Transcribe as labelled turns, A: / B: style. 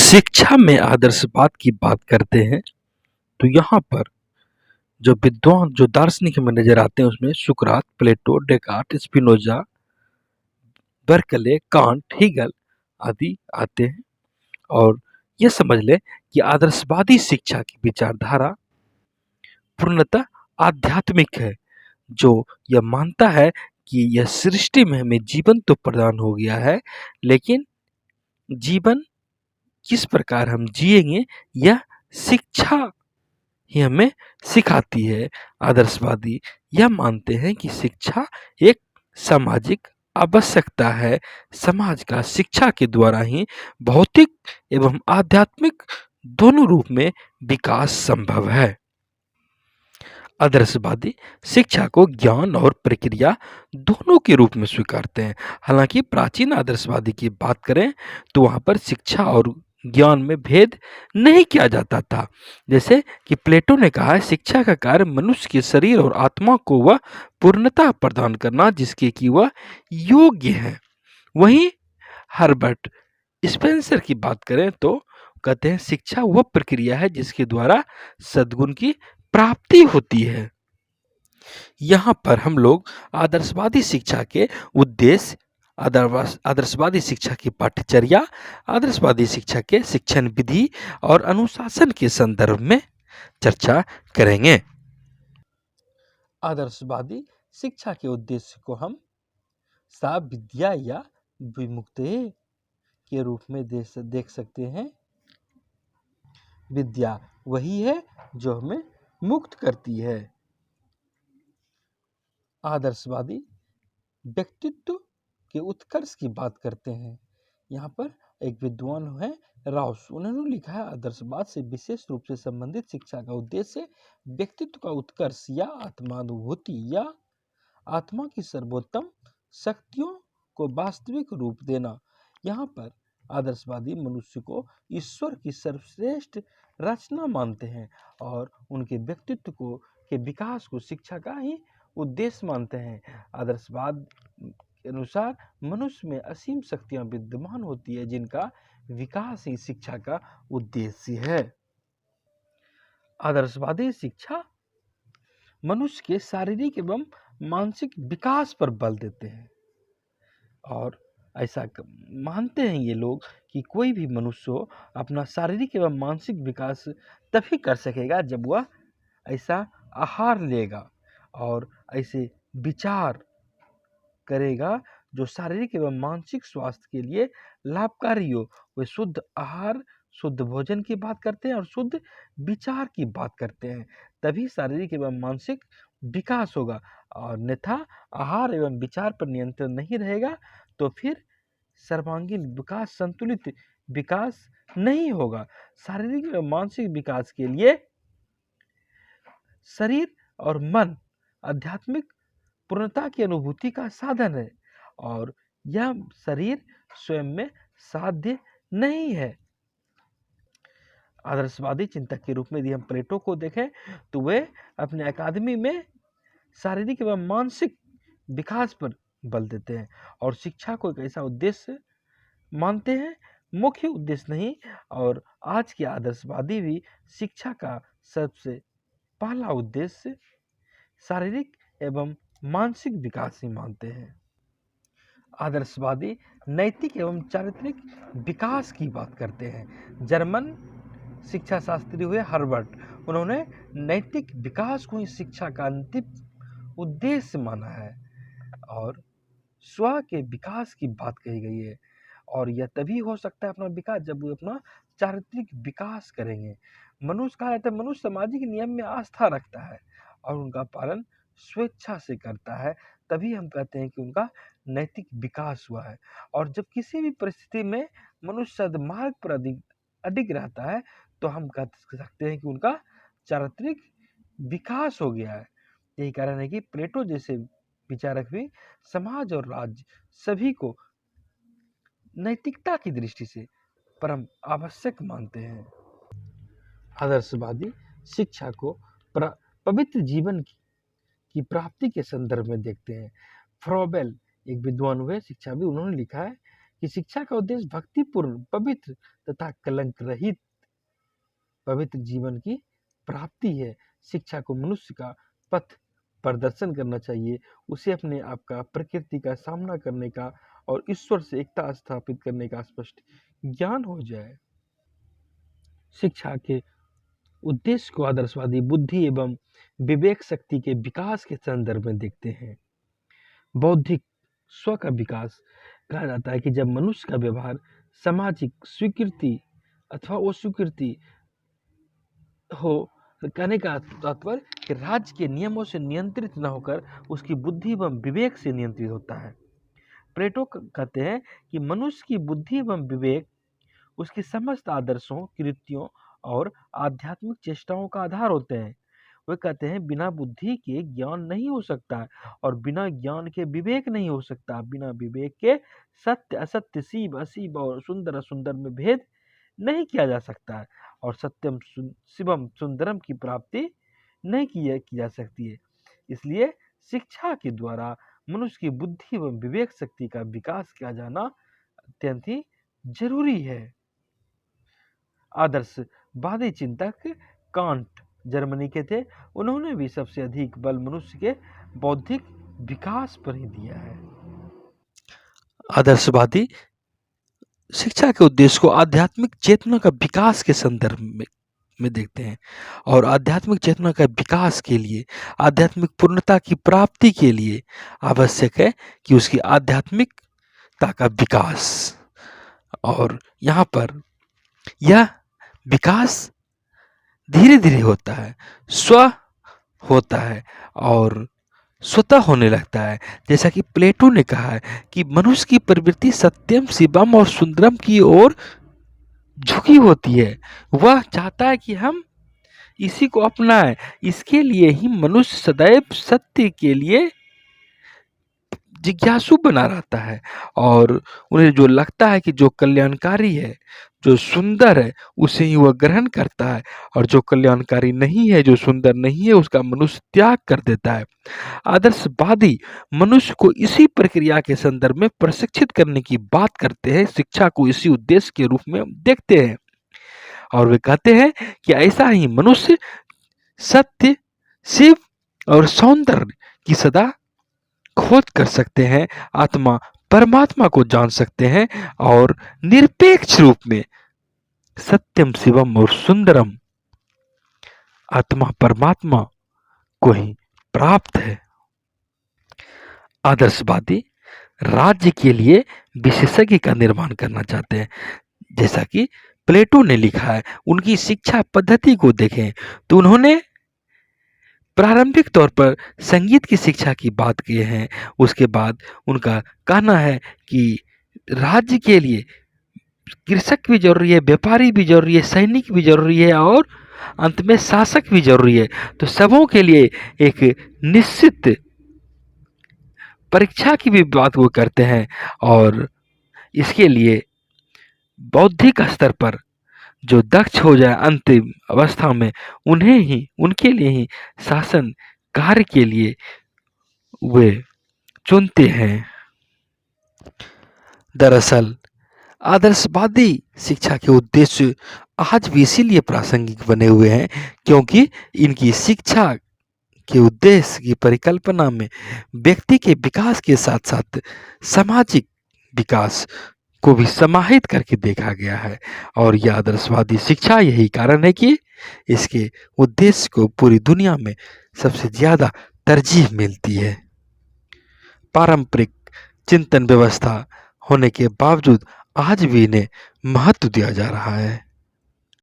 A: शिक्षा में आदर्शवाद की बात करते हैं तो यहाँ पर जो विद्वान जो दार्शनिक हमें नजर आते हैं उसमें सुकरात, Plato, Descartes, Spinoza, Berkeley, Kant, Hegel आदि आते हैं। और ये समझ ले कि आदर्शवादी शिक्षा की विचारधारा पूर्णतः आध्यात्मिक है, जो यह मानता है कि यह सृष्टि में हमें जीवन तो प्रदान हो गया है, लेकिन जीवन किस प्रकार हम जिएंगे यह शिक्षा ही हमें सिखाती है। आदर्शवादी यह मानते हैं कि शिक्षा एक सामाजिक आवश्यकता है। समाज का शिक्षा के द्वारा ही भौतिक एवं आध्यात्मिक दोनों रूप में विकास संभव है। आदर्शवादी शिक्षा को ज्ञान और प्रक्रिया दोनों के रूप में स्वीकारते हैं। हालांकि प्राचीन आदर्शवादी की बात करें तो वहां पर शिक्षा और ज्ञान में भेद नहीं किया जाता था। जैसे कि प्लेटो ने कहा है, शिक्षा का कार्य मनुष्य के शरीर और आत्मा को वह पूर्णता प्रदान करना जिसके कि वह योग्य है। वहीं हर्बर्ट स्पेंसर की बात करें तो कहते हैं, शिक्षा वह प्रक्रिया है जिसके द्वारा सद्गुण की प्राप्ति होती है। यहाँ पर हम लोग आदर्शवादी शिक्षा के उद्देश्य, आदर्शवादी शिक्षा की पाठ्यचर्या, आदर्शवादी शिक्षा के शिक्षण विधि और अनुशासन के संदर्भ में चर्चा करेंगे। आदर्शवादी शिक्षा के उद्देश्य को हम सा विद्या या विमुक्ति के रूप में देख सकते हैं। विद्या वही है जो हमें मुक्त करती है। आदर्शवादी व्यक्तित्व के उत्कर्ष की बात करते हैं। यहाँ पर एक विद्वान है राउस, उन्होंने लिखा है, आदर्शवाद से विशेष रूप से संबंधित शिक्षा का उद्देश्य व्यक्तित्व का उत्कर्ष या आत्मानुभूति या आत्मा की सर्वोत्तम शक्तियों को वास्तविक रूप देना। यहाँ पर आदर्शवादी मनुष्य को ईश्वर की सर्वश्रेष्ठ रचना मानते हैं और उनके व्यक्तित्व को के विकास को शिक्षा का ही उद्देश्य मानते हैं। आदर्शवाद के अनुसार मनुष्य में असीम शक्तियां विद्यमान होती है जिनका विकास ही शिक्षा का उद्देश्य है। आदर्शवादी शिक्षा मनुष्य के शारीरिक एवं मानसिक विकास पर बल देते हैं और ऐसा मानते हैं ये लोग कि कोई भी मनुष्य हो अपना शारीरिक एवं मानसिक विकास तभी कर सकेगा जब वह ऐसा आहार लेगा और ऐसे विचार करेगा जो शारीरिक एवं मानसिक स्वास्थ्य के लिए लाभकारी हो। वे शुद्ध आहार, शुद्ध भोजन की बात करते हैं और शुद्ध विचार की बात करते हैं, तभी शारीरिक एवं मानसिक विकास होगा। और अन्यथा आहार एवं विचार पर नियंत्रण नहीं रहेगा तो फिर सर्वांगीण विकास, संतुलित विकास नहीं होगा। शारीरिक एवं मानसिक विकास के लिए शरीर और मन आध्यात्मिक पूर्णता की अनुभूति का साधन है और यह शरीर स्वयं में साध्य नहीं है। आदर्शवादी चिंतक के रूप में यदि हम प्लेटो को देखें तो वे अपने अकादमी में शारीरिक एवं मानसिक विकास पर बल देते हैं और शिक्षा को एक ऐसा उद्देश्य मानते हैं, मुख्य उद्देश्य नहीं। और आज के आदर्शवादी भी शिक्षा का सबसे पहला उद्देश्य शारीरिक एवं मानसिक विकास ही मानते हैं। आदर्शवादी नैतिक एवं चारित्रिक विकास की बात करते हैं। जर्मन शिक्षा शास्त्री हुए हर्बर्ट, उन्होंने नैतिक विकास को ही शिक्षा का अंतिम उद्देश्य माना है और स्व के विकास की बात कही गई है और यह तभी हो सकता है अपना विकास जब वो अपना चारित्रिक विकास करेंगे। मनुष्य कहा जाता है, मनुष्य सामाजिक नियम में आस्था रखता है और उनका पालन स्वेच्छा से करता है, तभी हम कहते हैं कि उनका नैतिक विकास हुआ है। और जब किसी भी परिस्थिति में मनुष्य सद्मार्ग पर अडिग रहता है तो हम कह सकते हैं कि उनका चारित्रिक विकास हो गया है। यही कारण है कि प्लेटो जैसे विचारक भी समाज और राज्य सभी को नैतिकता की दृष्टि से परम आवश्यक मानते हैं। आदर्शवादी शिक्षा को पवित्र जीवन की प्राप्ति के संदर्भ में देखते हैं। फ्रॉबेल एक विद्वान हुए शिक्षाविद, उन्होंने लिखा है कि शिक्षा का उद्देश्य भक्तिपूर्ण, पवित्र तथा कलंक रहित पवित्र जीवन की प्राप्ति है। शिक्षा को मनुष्य का पथ प्रदर्शन करना चाहिए, उसे अपने आप का, प्रकृति का सामना करने का और ईश्वर से एकता स्थापित करने का स्पष्ट ज्ञान हो जाए। शिक्षा के उद्देश्य को आदर्शवादी बुद्धि एवं विवेक शक्ति के विकास के संदर्भ में देखते हैं। बौद्धिक स्व का विकास कहा जाता है कि जब मनुष्य का व्यवहार सामाजिक स्वीकृति अथवा अस्वीकृति हो, तो कहने का तात्पर्य कि राज्य के नियमों से नियंत्रित न होकर उसकी बुद्धि एवं विवेक से नियंत्रित होता है। प्लेटो कहते हैं कि मनुष्य की बुद्धि एवं विवेक उसकी समस्त आदर्शों, कृत्यों और आध्यात्मिक चेष्टाओं का आधार होते हैं। वे कहते हैं बिना बुद्धि के ज्ञान नहीं हो सकता और बिना ज्ञान के विवेक नहीं हो सकता। बिना विवेक के सत्य असत्य, शिव अशिव और सुंदर असुंदर में भेद नहीं किया जा सकता है और सत्यम शिवम सुंदरम की प्राप्ति नहीं की जा सकती है। इसलिए शिक्षा के द्वारा मनुष्य की बुद्धि एवं विवेक शक्ति का विकास किया जाना अत्यंत ही जरूरी है। आदर्शवादी चिंतक कांट जर्मनी के थे। उन्होंने भी सबसे अधिक बल मनुष्य के बौद्धिक विकास पर ही दिया है। आदर्शवादी शिक्षा के उद्देश्य को आध्यात्मिक चेतना का विकास के संदर्भ में देखते हैं और आध्यात्मिक चेतना का विकास के लिए, आध्यात्मिक पूर्णता की प्राप्ति के लिए आवश्यक है कि उसकी आध्यात्मिकता का विकास, और यहाँ पर यह विकास धीरे धीरे होता है, स्व होता है और स्वतः होने लगता है। जैसा कि प्लेटो ने कहा है कि मनुष्य की प्रवृत्ति सत्यम शिवम और सुंदरम की ओर झुकी होती है। वह चाहता है कि हम इसी को अपनाएं। इसके लिए ही मनुष्य सदैव सत्य के लिए जिज्ञासु बना रहता है और उन्हें जो लगता है कि जो कल्याणकारी है, जो सुंदर है, उसे ही वह ग्रहण करता है और जो कल्याणकारी नहीं है, जो सुंदर नहीं है, उसका मनुष्य त्याग कर देता है। आदर्शवादी मनुष्य को इसी प्रक्रिया के संदर्भ में प्रशिक्षित करने की बात करते हैं, शिक्षा को इसी उद्देश्य के रूप में देखते हैं और वे कहते हैं कि ऐसा ही मनुष्य सत्य, शिव और सौंदर्य की सदा खोज कर सकते हैं, आत्मा परमात्मा को जान सकते हैं और निरपेक्ष रूप में सत्यम शिवम और सुंदरम आत्मा परमात्मा को ही प्राप्त है। आदर्शवादी राज्य के लिए विशेषज्ञ का निर्माण करना चाहते हैं। जैसा कि प्लेटो ने लिखा है, उनकी शिक्षा पद्धति को देखें तो उन्होंने प्रारंभिक तौर पर संगीत की शिक्षा की बात की है। उसके बाद उनका कहना है कि राज्य के लिए कृषक भी जरूरी है, व्यापारी भी जरूरी है, सैनिक भी जरूरी है और अंत में शासक भी जरूरी है। तो सबों के लिए एक निश्चित परीक्षा की भी बात वो करते हैं और इसके लिए बौद्धिक स्तर पर जो दक्ष हो जाए अंतिम अवस्था में, उनके लिए ही शासन कार्य के लिए वे चुनते हैं। दरअसल आदर्शवादी शिक्षा के उद्देश्य आज भी इसीलिए प्रासंगिक बने हुए हैं क्योंकि इनकी शिक्षा के उद्देश्य की परिकल्पना में व्यक्ति के विकास के साथ साथ सामाजिक विकास को भी समाहित करके देखा गया है और यह आदर्शवादी शिक्षा यही कारण है कि इसके उद्देश्य को पूरी दुनिया में सबसे ज्यादा तरजीह मिलती है। पारंपरिक चिंतन व्यवस्था होने के बावजूद आज भी इन्हें महत्व दिया जा रहा है।